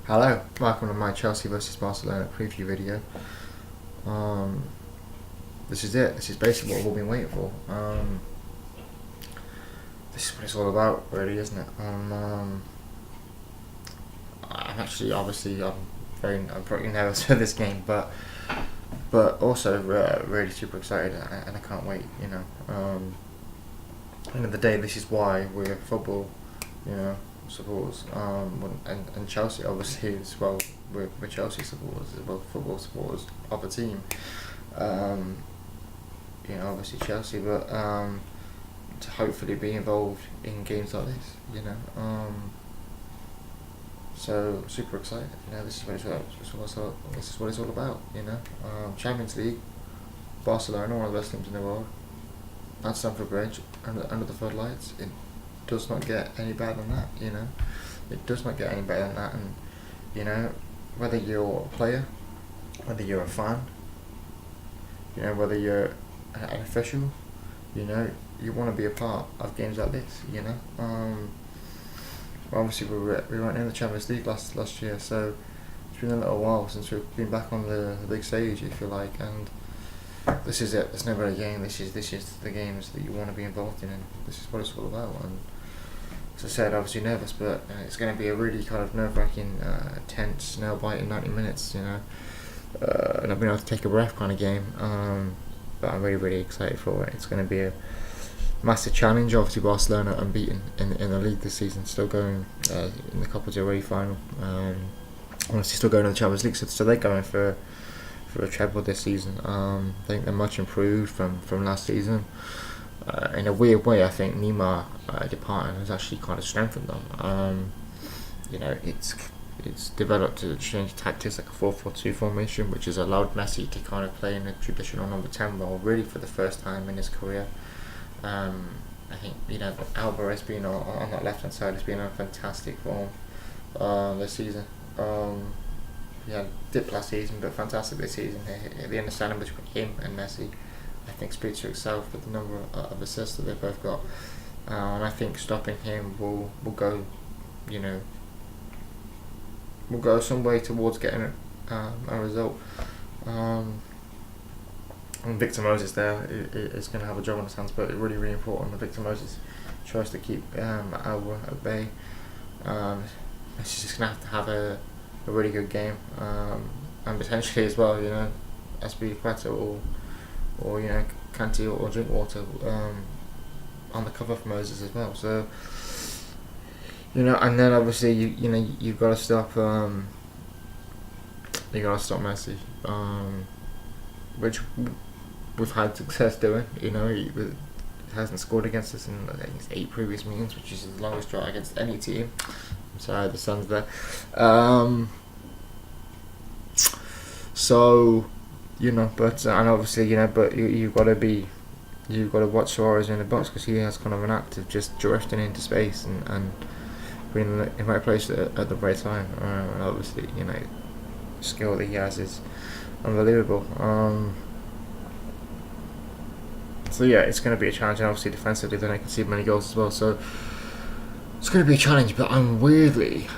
Hello, welcome to my Chelsea versus Barcelona preview video. Um, this is it. This is basically what we've been waiting for. This is what it's all about, really, isn't it? I'm actually, obviously, I'm pretty nervous for this game, but also really super excited, and I can't wait. At the end of the day, this is why we're football, supporters. And Chelsea obviously as well. We're Chelsea supporters as well, football supporters of the team. Obviously Chelsea, but to hopefully be involved in games like this. So super excited. This is what it's all about. Champions League, Barcelona, one of the best teams in the world. At Stamford Bridge, under the floodlights. It does not get any better than that. It does not get any better than that. And whether you're a player, whether you're a fan, whether you're an official, you want to be a part of games like this. Obviously we weren't in the Champions League last year, so it's been a little while since we've been back on the big stage, if you like, and this is it. It's never a game. This is the games that you want to be involved in, and this is what it's all about. And as I said, obviously nervous, but it's going to be a really kind of nerve-wracking, tense, nail-biting 90 minutes. And I've been able to take a breath kind of game. But I'm really excited for it. It's going to be a massive challenge. Obviously, Barcelona unbeaten in the league this season, still going in the Copa del Rey final. Obviously, still going to the Champions League, so they're going for a treble this season. I think they're much improved from last season. In a weird way, I think Neymar departing has actually kind of strengthened them. It's developed to change tactics like a 4-4-2 formation, which has allowed Messi to kind of play in a traditional number 10 role, really for the first time in his career. I think Alvarez being on that left hand side has been on fantastic form this season. Dipped last season, but fantastic this season. The understanding between him and Messi, I think, speaks for itself with the number of assists that they've both got. And I think stopping him will go, will go some way towards getting a result. And Victor Moses there is going to have a job on his hands, but it's really important that Victor Moses tries to keep Alba at bay. He's just going to have a really good game, and potentially as well, Aspilicueta or Kanté or Drinkwater on the cover for Moses as well. So and then obviously you've got to stop Messi, which we've had success doing. He hasn't scored against us in I think it's 8 previous meetings, which is the longest draw against any team. I'm sorry, the Suns there. But and obviously but you've got to watch Suarez in the box, because he has kind of an act of just drifting into space and being in the right place at the right time. And obviously the skill that he has is unbelievable. So yeah, it's going to be a challenge, and obviously defensively then I can see many goals as well. So it's going to be a challenge, but I'm weirdly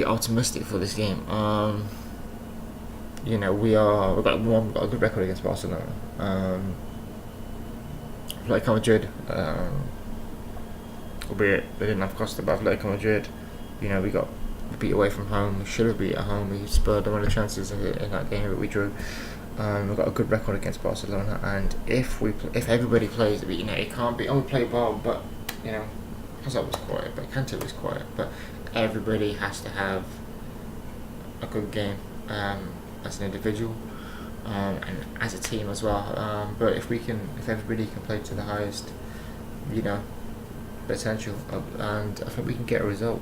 optimistic for this game. We've got a good record against Barcelona. Atletico Madrid, albeit they didn't have Costa, but Atletico Madrid, we got beat away from home. We should have beat at home. We spurred one of the chances in that game, but we drew. We've got a good record against Barcelona, and if everybody plays, it can't be. We play well, but Hazard was quiet, but Kanté was quiet, but everybody has to have a good game as an individual and as a team as well. But if everybody can play to the highest, potential, and I think we can get a result.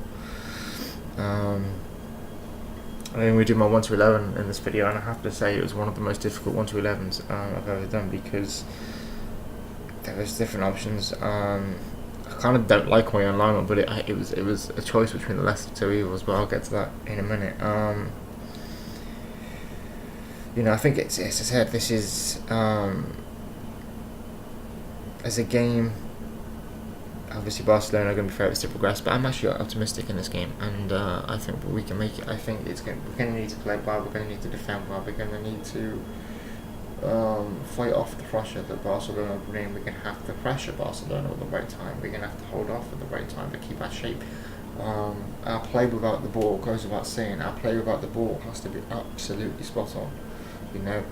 We did my 1 to 11 in this video, and I have to say it was one of the most difficult 1 to 11s I've ever done, because there was different options. I kind of don't like my own lineup, but it was a choice between the lesser two evils. But I'll get to that in a minute. I think it's as I said, this is as a game obviously Barcelona are going to be favourites to progress, but I'm actually optimistic in this game, and I think we can make it. I think we're going to need to play well, we're going to need to defend well, we're going to need to fight off the pressure that Barcelona bring. We're going to have to pressure Barcelona at the right time. We're going to have to hold off at the right time to keep our shape. Our play without the ball goes without saying. Our play without the ball has to be absolutely spot on. You know,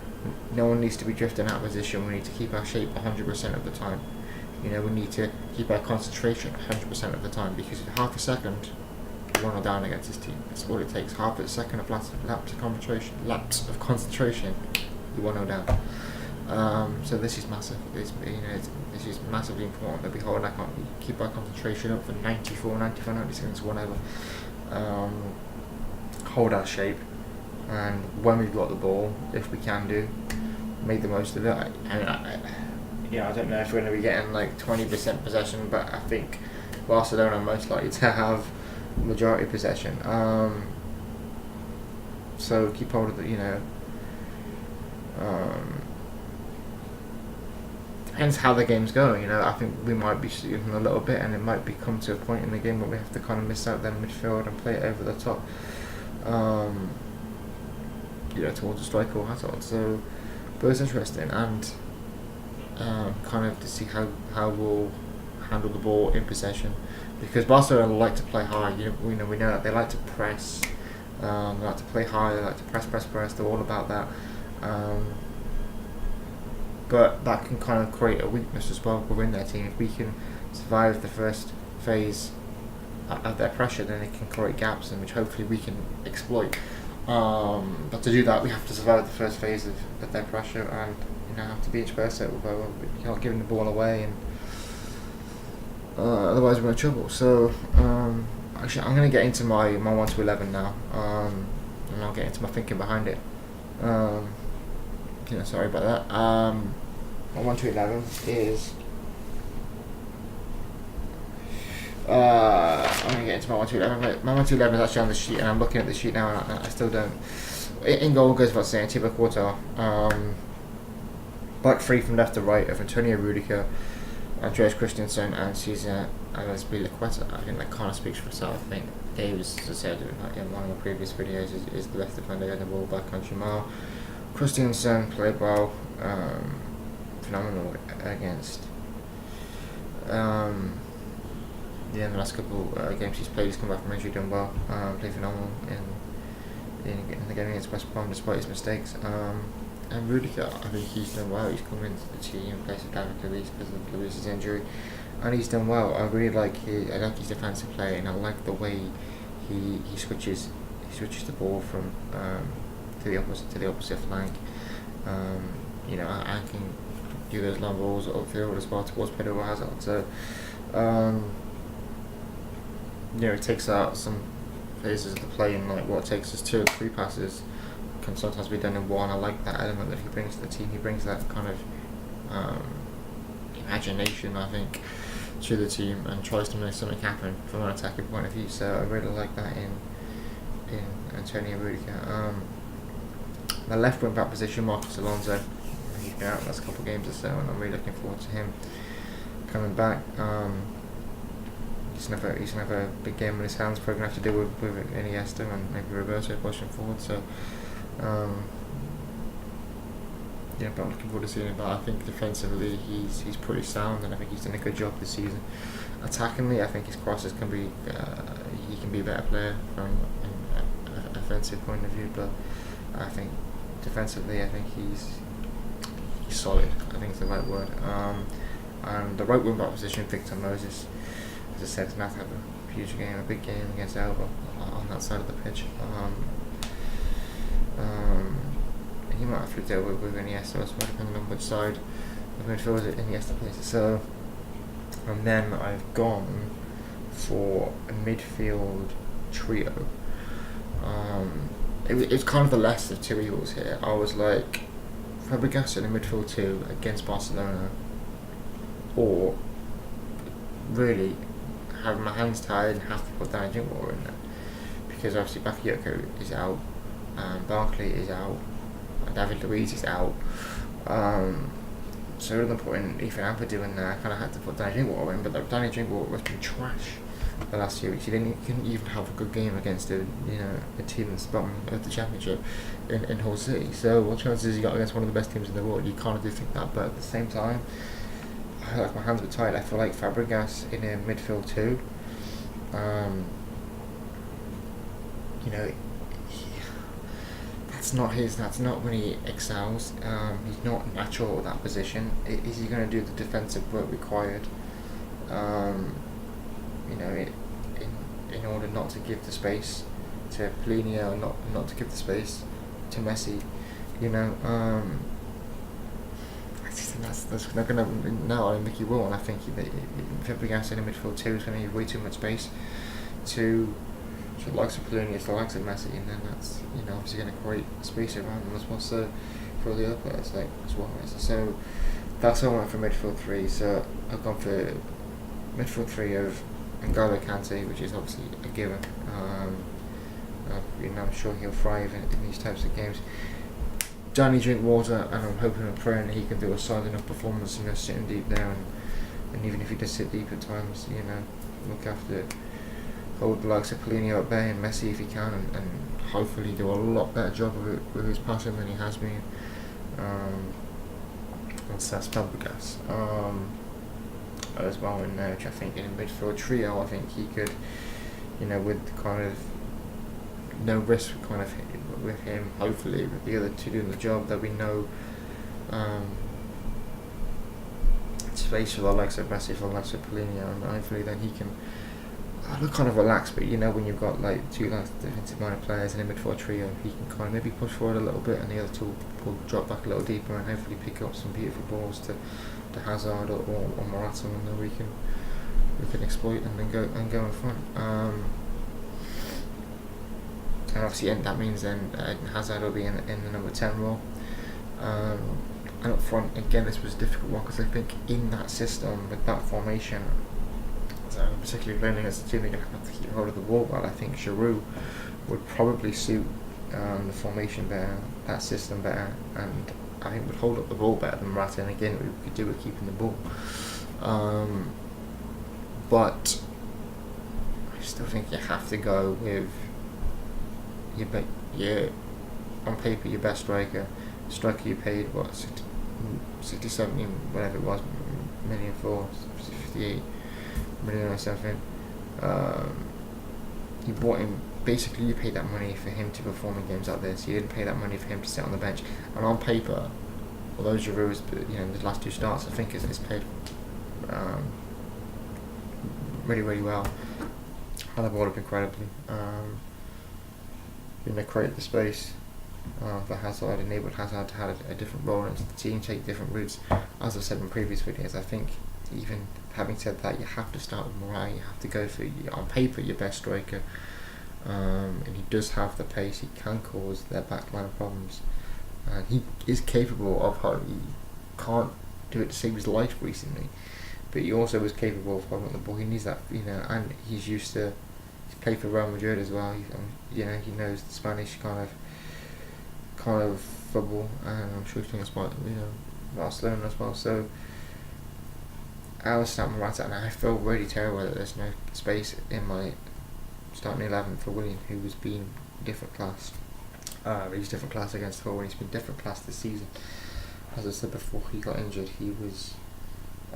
no one needs to be drifting out of position. We need to keep our shape 100% of the time. You know, we need to keep our concentration 100% of the time, because half a second, you're 1-0 down against this team. That's all it takes. Half a second of lapse of concentration, you're 1-0 down. So this is massive. This is massively important that we keep our concentration up for 94, 95, 90 seconds, whatever. Hold our shape, and when we've got the ball, if we can make the most of it. I don't know if we're going to be getting like 20% possession, but I think Barcelona are most likely to have majority possession. So keep hold of the, depends how the game's going. I think we might be shooting a little bit, and it might come to a point in the game where we have to kind of miss out their midfield and play it over the top, towards the striker or Hazard. So, but it's interesting, and kind of to see how we'll handle the ball in possession, because Barcelona like to play high. We know that they like to press, they like to play high, they like to press. They're all about that. But that can kind of create a weakness as well within their team. If we can survive the first phase of their pressure, then it can create gaps, and which hopefully we can exploit. But to do that, we have to survive the first phase of their pressure, and have to be expressive. You're not giving the ball away, and otherwise we're in trouble. So actually, I'm going to get into my 1 to 11 now, and I'll get into my thinking behind it. Sorry about that. My 1 to 11 is. I'm going to get into my 1 to 11. My 1 to 11 is actually on the sheet, and I'm looking at the sheet now, and I still don't. In goal goes without saying, Thibaut Courtois. Back three from left to right of Antonio Rudiger, Andreas Christensen, and Cesar Azpilicueta. I think that kind of speaks for itself. I think Davis, as I said in one of the previous videos, is the best defender getting the ball back on Jamal. Christensen played well, phenomenal against. In the last couple games he's played, he's come back from injury, done well. Played phenomenal in the game against West Brom despite his mistakes. And Rudiger, I think he's done well. He's come into the team in place of David Luiz because of Luiz's injury, and he's done well. I really like his defensive play, and I like the way he switches the ball from to the opposite flank. I can do those long balls upfield as well towards Pedro Hazard. So it takes out some phases of the play, and like what takes us 2 or 3 passes can sometimes be done in one. I like that element that he brings to the team. He brings that kind of imagination, I think, to the team, and tries to make something happen from an attacking point of view. So I really like that in Antonio Rudiger. The left wing back position, Marcos Alonso. He's been out the last couple of games or so, and I'm really looking forward to him coming back. He's never a big game in his hands. Probably going to have to deal with Iniesta and maybe Roberto pushing forward. So. But I'm looking forward to seeing it. But I think defensively he's pretty sound, and I think he's done a good job this season. Attackingly, I think his crosses can be he can be a better player from an offensive point of view. But I think defensively, I think he's solid. I think it's the right word. And the right wing back position, Victor Moses, as I said, is going to have a huge game, a big game against Alba on that side of the pitch. He might have to deal with Iniesta as well, depending on which side of midfield Iniesta plays. So, and then I've gone for a midfield trio. It's kind of the lesser of 2 evils here. I was like, Fabregas in the midfield 2 against Barcelona, or really have my hands tied and have to put Danny Drinkwater in there, because obviously Bakayoko is out, Barkley is out, David Luiz is out. So rather than putting Ethan Ampadu in there, I kind of had to put Danny Drinkwater in, but Danny Drinkwater has been trash the last 2 weeks. He couldn't even have a good game against a team that's bottom of the championship in Hull City. So what chances he got against one of the best teams in the world? You kind of do think that, but at the same time, I feel like my hands were tied. I feel like Fabregas in a midfield too. That's not his. That's not when he excels. He's not natural at that position. Is he going to do the defensive work required? In order not to give the space to Polino, not to give the space to Messi. I just think that's not going to. No, I don't think he will. And I think Fabregas in the midfield too is going to need way too much space to the likes of Polino, the likes of Messi, and then that's obviously going to create space around them as well. So for the other players as well. So that's how I went for midfield three. So I've gone for midfield three of N'Golo Kante, which is obviously a given. I'm sure he'll thrive in these types of games. Danny Drinkwater, and I'm hoping and praying that he can do a solid enough performance, sitting deep there, and even if he does sit deep at times, look after, hold the likes of Polino at bay and Messi if he can, and hopefully do a lot better job with his passing than he has been. That's Fabregas. As well in there, which I think in a midfield trio, I think he could, with kind of no risk kind of with him, hopefully with the other two doing the job, there'll be no space for the likes of Messi, for the likes of Polino, and hopefully then he can look kind of relaxed, but when you've got like two defensive minded players in a midfield trio, he can kind of maybe push forward a little bit and the other two will drop back a little deeper and hopefully pick up some beautiful balls to Hazard or Morata, and then we can exploit and then go in front. And obviously that means then Hazard will be in the number 10 role. And up front, again, this was a difficult one because I think in that system with that formation, particularly playing against the team, they're going to have to keep hold of the ball. But I think Giroud would probably suit the formation better, that system better, and I think would hold up the ball better than Morata. And again, we could do with keeping the ball. But I still think you have to go with on paper your best striker you paid 60, 70, whatever it was, million for, 58 million or something. You bought him, basically you paid that money for him to perform in games like this. You didn't pay that money for him to sit on the bench. And on paper, although Giroud's the last two starts I think is played really, really well. And the ball up incredibly. Create the space for Hazard, enabled Hazard to have a different role into the team, take different routes. As I've said in previous videos, I think even having said that, you have to start with Morata. You have to go for, on paper, your best striker. And he does have the pace. He can cause their backline problems. And he is capable of he can't do it to save his life recently, but he also is capable of holding the ball. He needs that, and he's used to. He's played for Real Madrid as well. He knows the Spanish kind of football, and I'm sure he's doing about Barcelona as well. So I was starting Morata, and I feel really terrible that there's no space in my starting 11 for Willian, who was being different class. He's different class against Hull, and he's been different class this season. As I said before, he got injured. He was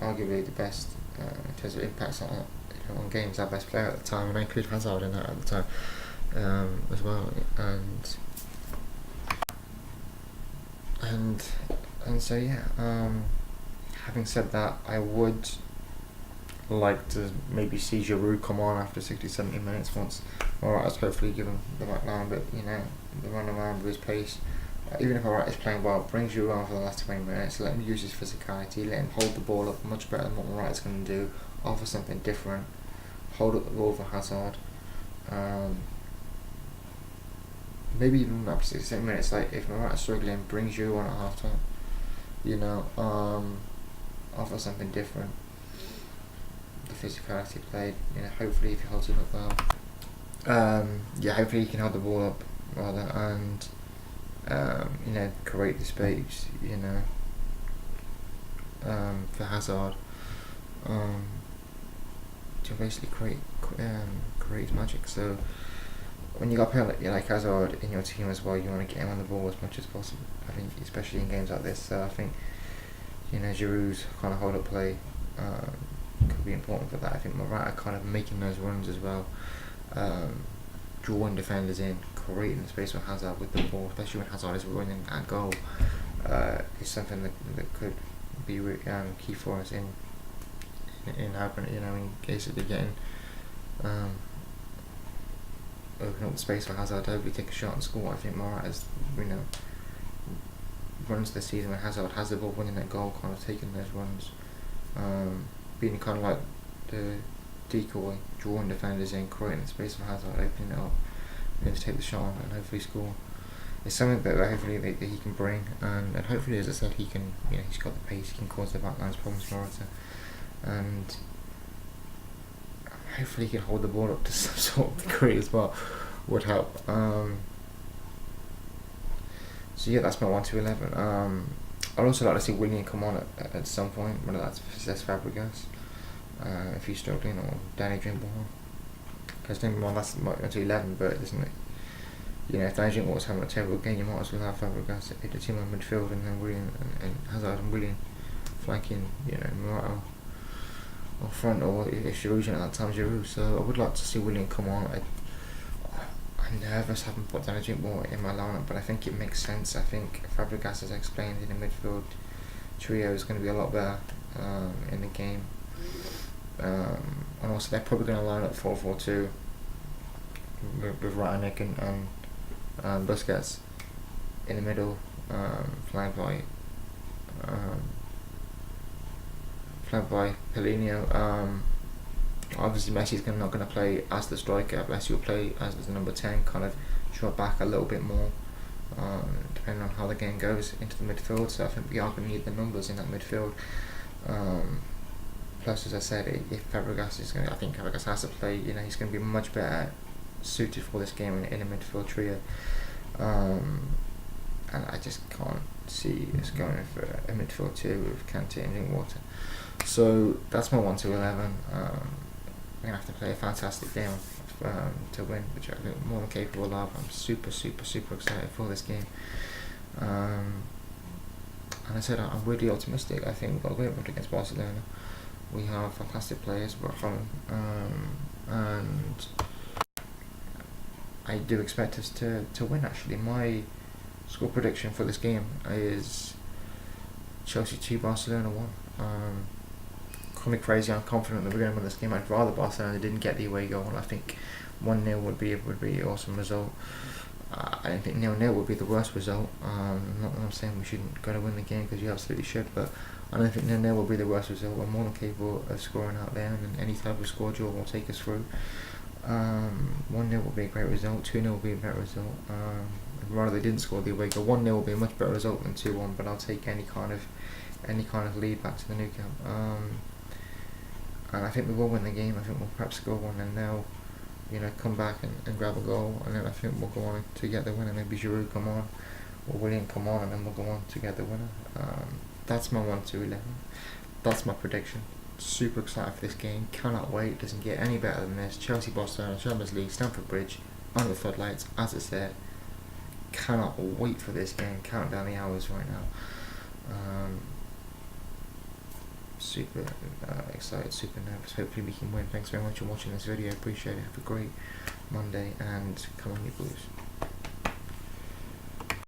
arguably the best in terms of impacts on games, our best player at the time, and I include Hazard in that at the time as well. And so having said that, I would like to maybe see Giroud come on after 60-70 minutes once Morata's hopefully given the right line, but the run around with his pace. Even if Morata's playing well, bring Giroud on for the last 20 minutes, let him use his physicality, let him hold the ball up much better than what Morata's going to do, offer something different, hold up the ball for Hazard. Maybe even up to 60 minutes, like if Morata's struggling, bring Giroud on at half time, offer something different. The physicality played, hopefully if he holds it up well, hopefully he can hold the ball up rather, and create the space, for Hazard to basically create his magic. So when you got a player like Hazard in your team as well, you want to get him on the ball as much as possible. I think, especially in games like this. So I think, Giroud's kind of hold up play could be important for that. I think Morata kind of making those runs as well, drawing defenders in, creating space for Hazard with the ball, especially when Hazard is running at goal, is something that could be key for us in happening. In case of getting open up the space for Hazard to hopefully take a shot and score. I think Morata's runs this season when Hazard has the ball, winning that goal, kind of taking those runs, being kind of like the decoy, drawing defenders in, creating the space for Hazard, opening it up, and to take the shot and hopefully score. It's something that hopefully that he can bring, and hopefully, as I said, he can. He's got the pace, he can cause the backline's problems for Morata, and hopefully he can hold the ball up to some sort of degree as well. Would help. So yeah, that's my 1-11. I'd also like to see Willian come on at some point, whether that's Fabregas, if he's struggling, or Danny Drinkwater. Because don't get me wrong, that's my 1-11, but isn't it? If Danny Drinkwater's having a terrible game, you might as well have Fabregas at the team on midfield, and then Willian and Hazard and Willian flanking, Morata or front, or if Giroud's at that time, Giroud. So I would like to see Willian come on. I'm nervous having put Danny Drinkwater in my lineup, but I think it makes sense. I think Fabregas, as I explained, in the midfield trio is going to be a lot better in the game. And also they're probably going to line up 4-4-2 with Ratanek and Busquets in the middle, flanked by Paulinho. Obviously Messi's not going to play as the striker. Messi will play as the number 10, kind of draw back a little bit more, depending on how the game goes into the midfield. So I think we are going to need the numbers in that midfield. Plus, as I said, if Fabregas is I think Fabregas has to play. He's going to be much better suited for this game in a midfield trio. And I just can't see us going for a midfield trio with Kante and Drinkwater. So that's my 1-11. We're going to have to play a fantastic game to win, which I think more than capable of. I'm super, super, super excited for this game. And I said I'm really optimistic. I think we've got a great record against Barcelona. We have fantastic players, we're at home, and I do expect us to win. Actually, my score prediction for this game is Chelsea 2, Barcelona 1. Call me crazy, I'm confident that we're going to win this game. I'd rather Barcelona didn't get the away goal. I think 1-0 would be an awesome result. I don't think 0-0 would be the worst result. Not that I'm saying we shouldn't go to win the game, because you absolutely should, but I don't think 0-0 will be the worst result. We're more than capable of scoring out there, and any type of score draw will take us through. 1-0 will be a great result. 2-0 will be a better result. I'd rather they didn't score the away goal. 1-0 will be a much better result than 2-1, but I'll take any kind of lead back to the Nou Camp. And I think we will win the game. I think we'll perhaps score one, and they'll come back and grab a goal, and then I think we'll go on to get the winner. Maybe Giroud come on, or Willian come on, and then we'll go on to get the winner. That's my 1-11. That's my prediction. Super excited for this game. Cannot wait. Doesn't get any better than this. Chelsea, Barcelona, Champions League, Stamford Bridge, under the floodlights. As I said, cannot wait for this game. Count down the hours right now. Super excited, super nervous. Hopefully we can win. Thanks very much for watching this video. Appreciate it. Have a great Monday, and come on, you Blues.